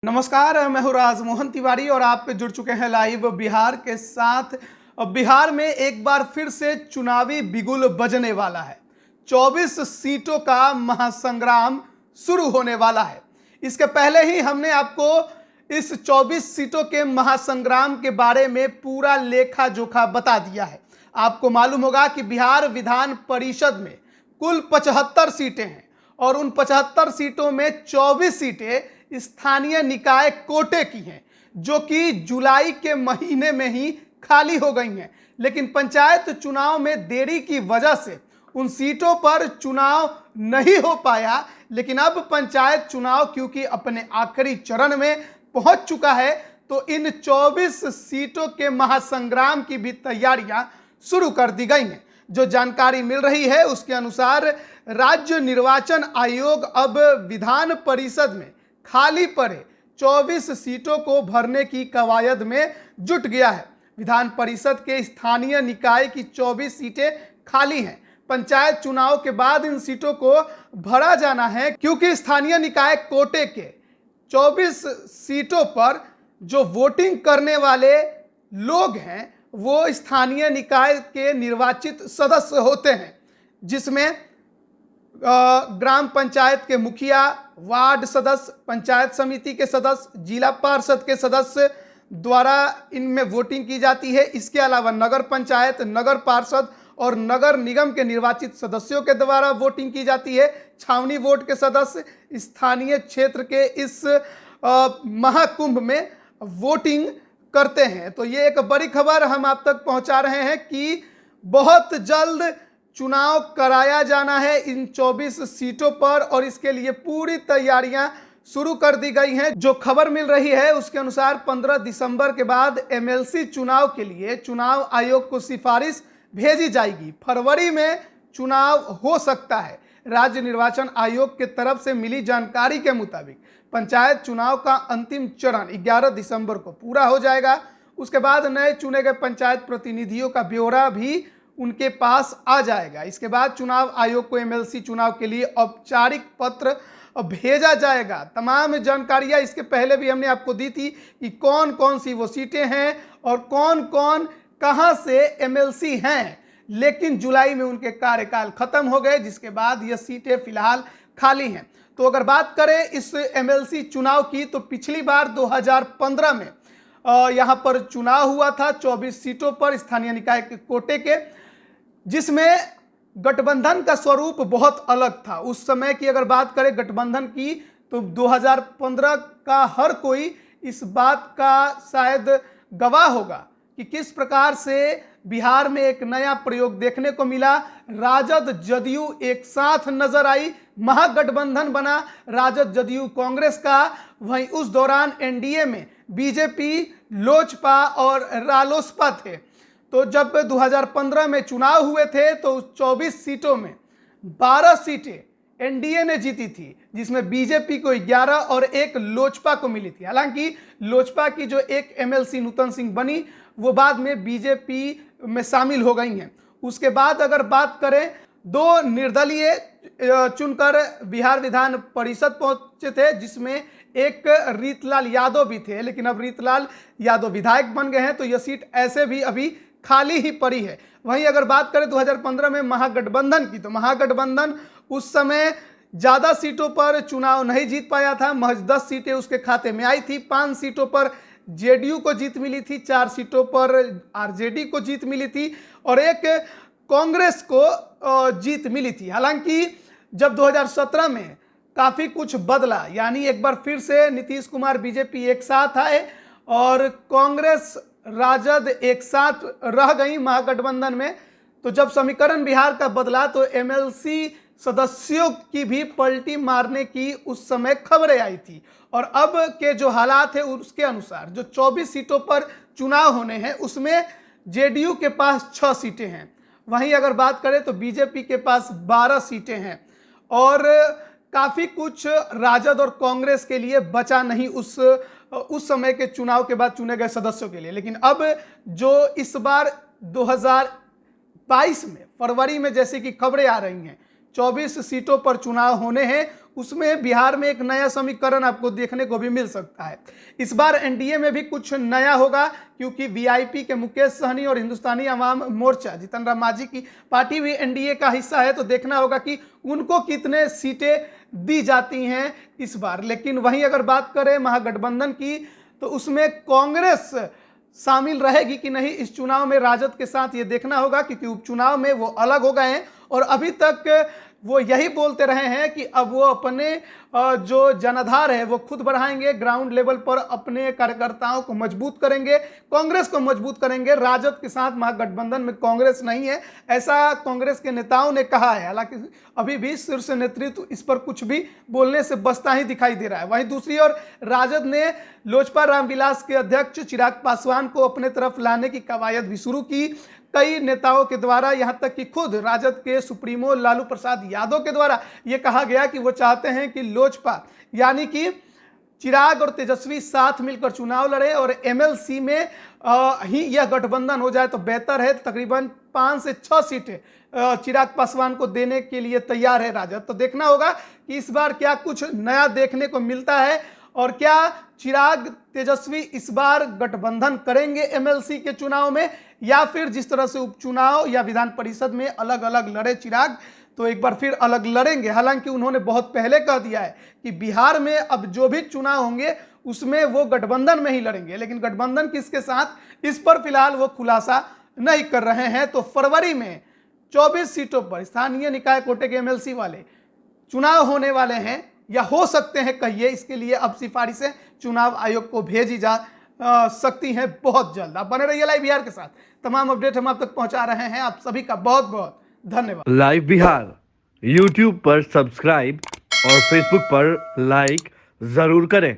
नमस्कार, मैं हूं राजमोहन तिवारी और आप जुड़ चुके हैं लाइव बिहार के साथ। बिहार में एक बार फिर से चुनावी बिगुल बजने वाला है। 24 सीटों का महासंग्राम शुरू होने वाला है। इसके पहले ही हमने आपको इस 24 सीटों के महासंग्राम के बारे में पूरा लेखा जोखा बता दिया है। आपको मालूम होगा कि बिहार विधान परिषद में कुल 75 सीटें हैं और उन 75 सीटों में 24 सीटें स्थानीय निकाय कोटे की हैं, जो कि जुलाई के महीने में ही खाली हो गई हैं। लेकिन पंचायत चुनाव में देरी की वजह से उन सीटों पर चुनाव नहीं हो पाया। लेकिन अब पंचायत चुनाव क्योंकि अपने आखिरी चरण में पहुंच चुका है, तो इन 24 सीटों के महासंग्राम की भी तैयारियां शुरू कर दी गई हैं। जो जानकारी मिल रही है उसके अनुसार राज्य निर्वाचन आयोग अब विधान परिषद में खाली पड़े 24 सीटों को भरने की कवायद में जुट गया है। विधान परिषद के स्थानीय निकाय की 24 सीटें खाली हैं। पंचायत चुनाव के बाद इन सीटों को भरा जाना है, क्योंकि स्थानीय निकाय कोटे के 24 सीटों पर जो वोटिंग करने वाले लोग हैं वो स्थानीय निकाय के निर्वाचित सदस्य होते हैं, जिसमें ग्राम पंचायत के मुखिया, वार्ड सदस्य, पंचायत समिति के सदस्य, जिला पार्षद के सदस्य द्वारा इनमें वोटिंग की जाती है। इसके अलावा नगर पंचायत, नगर पार्षद और नगर निगम के निर्वाचित सदस्यों के द्वारा वोटिंग की जाती है। छावनी वोट के सदस्य स्थानीय क्षेत्र के इस महाकुंभ में वोटिंग करते हैं। तो ये एक बड़ी खबर हम आप तक पहुंचा रहे हैं कि बहुत जल्द चुनाव कराया जाना है इन 24 सीटों पर और इसके लिए पूरी तैयारियां शुरू कर दी गई हैं। जो खबर मिल रही है उसके अनुसार 15 दिसंबर के बाद एमएलसी चुनाव के लिए चुनाव आयोग को सिफारिश भेजी जाएगी। फरवरी में चुनाव हो सकता है। राज्य निर्वाचन आयोग की तरफ से मिली जानकारी के मुताबिक पंचायत चुनाव का अंतिम चरण 11 दिसंबर को पूरा हो जाएगा। उसके बाद नए चुने गए पंचायत प्रतिनिधियों का ब्यौरा भी उनके पास आ जाएगा। इसके बाद चुनाव आयोग को एमएलसी चुनाव के लिए औपचारिक पत्र भेजा जाएगा। तमाम जानकारियां इसके पहले भी हमने आपको दी थी कि कौन कौन सी वो सीटें हैं और कौन कौन कहां से एमएलसी हैं। लेकिन जुलाई में उनके कार्यकाल खत्म हो गए, जिसके बाद ये सीटें फिलहाल खाली हैं। तो अगर बात करें इस एमएलसी चुनाव की, तो पिछली बार 2015 में यहाँ पर चुनाव हुआ था 24 सीटों पर स्थानीय निकाय के कोटे के, जिसमें गठबंधन का स्वरूप बहुत अलग था। उस समय की अगर बात करें गठबंधन की, तो 2015 का हर कोई इस बात का शायद गवाह होगा कि किस प्रकार से बिहार में एक नया प्रयोग देखने को मिला। राजद जदयू एक साथ नजर आई, महागठबंधन बना राजद जदयू कांग्रेस का। वहीं उस दौरान एनडीए में बीजेपी, लोजपा और रालोसपा थे। तो जब 2015 में चुनाव हुए थे तो 24 सीटों में 12 सीटें एनडीए ने जीती थी, जिसमें बीजेपी को 11 और एक लोजपा को मिली थी। हालांकि लोजपा की जो एक एमएलसी नूतन सिंह बनी वो बाद में बीजेपी में शामिल हो गई हैं। उसके बाद अगर बात करें, 2 निर्दलीय चुनकर बिहार विधान परिषद पहुंचे थे, जिसमें एक रीतलाल यादव भी थे। लेकिन अब रीतलाल यादव विधायक बन गए हैं, तो यह सीट ऐसे भी अभी खाली ही पड़ी है। वहीं अगर बात करें 2015 में महागठबंधन की, तो महागठबंधन उस समय ज़्यादा सीटों पर चुनाव नहीं जीत पाया था। महज 10 सीटें उसके खाते में आई थी। 5 सीटों पर जेडीयू को जीत मिली थी, 4 सीटों पर आरजेडी को जीत मिली थी और एक कांग्रेस को जीत मिली थी। हालांकि जब 2017 में काफ़ी कुछ बदला, यानी एक बार फिर से नीतीश कुमार बीजेपी एक साथ आए और कांग्रेस राजद एक साथ रह गई महागठबंधन में, तो जब समीकरण बिहार का बदला तो एमएलसी सदस्यों की भी पलटी मारने की उस समय खबरें आई थी। और अब के जो हालात है उसके अनुसार जो 24 सीटों पर चुनाव होने हैं उसमें जेडीयू के पास 6 सीटें हैं। वहीं अगर बात करें तो बीजेपी के पास 12 सीटें हैं और काफ़ी कुछ राजद और कांग्रेस के लिए बचा नहीं उस समय के चुनाव के बाद चुने गए सदस्यों के लिए। लेकिन अब जो इस बार 2022 में फरवरी में जैसे कि खबरें आ रही हैं 24 सीटों पर चुनाव होने हैं, उसमें बिहार में एक नया समीकरण आपको देखने को भी मिल सकता है। इस बार एनडीए में भी कुछ नया होगा, क्योंकि वीआईपी के मुकेश सहनी और हिंदुस्तानी अवाम मोर्चा जीतन राम मांझी की पार्टी भी एनडीए का हिस्सा है, तो देखना होगा कि उनको कितने सीटें दी जाती हैं इस बार। लेकिन वहीं अगर बात करें महागठबंधन की, तो उसमें कांग्रेस शामिल रहेगी कि नहीं इस चुनाव में राजद के साथ, ये देखना होगा, क्योंकि उपचुनाव में वो अलग हो गए हैं और अभी तक वो यही बोलते रहे हैं कि अब वो अपने जो जनाधार है वो खुद बढ़ाएंगे, ग्राउंड लेवल पर अपने कार्यकर्ताओं को मजबूत करेंगे, कांग्रेस को मजबूत करेंगे। राजद के साथ महागठबंधन में कांग्रेस नहीं है, ऐसा कांग्रेस के नेताओं ने कहा है। हालांकि अभी भी शीर्ष नेतृत्व इस पर कुछ भी बोलने से बचता ही दिखाई दे रहा है। वहीं दूसरी ओर राजद ने लोजपा रामविलास के अध्यक्ष चिराग पासवान को अपने तरफ लाने की कवायद भी शुरू की, कई नेताओं के द्वारा, यहां तक कि खुद राजद के सुप्रीमो लालू प्रसाद यादव के द्वारा यह कहा गया कि वो चाहते हैं कि लोजपा यानी कि चिराग और तेजस्वी साथ मिलकर चुनाव लड़े और एमएलसी में ही यह गठबंधन हो जाए तो बेहतर है। तकरीबन 5 से 6 सीटें चिराग पासवान को देने के लिए तैयार है राजद। तो देखना होगा कि इस बार क्या कुछ नया देखने को मिलता है और क्या चिराग तेजस्वी इस बार गठबंधन करेंगे एमएलसी के चुनाव में, या फिर जिस तरह से उपचुनाव या विधान परिषद में अलग अलग लड़े चिराग, तो एक बार फिर अलग लड़ेंगे। हालांकि उन्होंने बहुत पहले कह दिया है कि बिहार में अब जो भी चुनाव होंगे उसमें वो गठबंधन में ही लड़ेंगे, लेकिन गठबंधन किसके साथ इस पर फिलहाल वो खुलासा नहीं कर रहे हैं। तो फरवरी में 24 सीटों पर स्थानीय निकाय कोटे के एमएलसी वाले चुनाव होने वाले हैं, या हो सकते हैं कहिए। इसके लिए अब सिफारिशें चुनाव आयोग को भेजी जा सकती हैं बहुत जल्द। आप बने रहिए लाइव बिहार के साथ, तमाम अपडेट हम आप तक पहुंचा रहे हैं। आप सभी का बहुत बहुत धन्यवाद। लाइव बिहार यूट्यूब पर सब्सक्राइब और फेसबुक पर लाइक जरूर करें।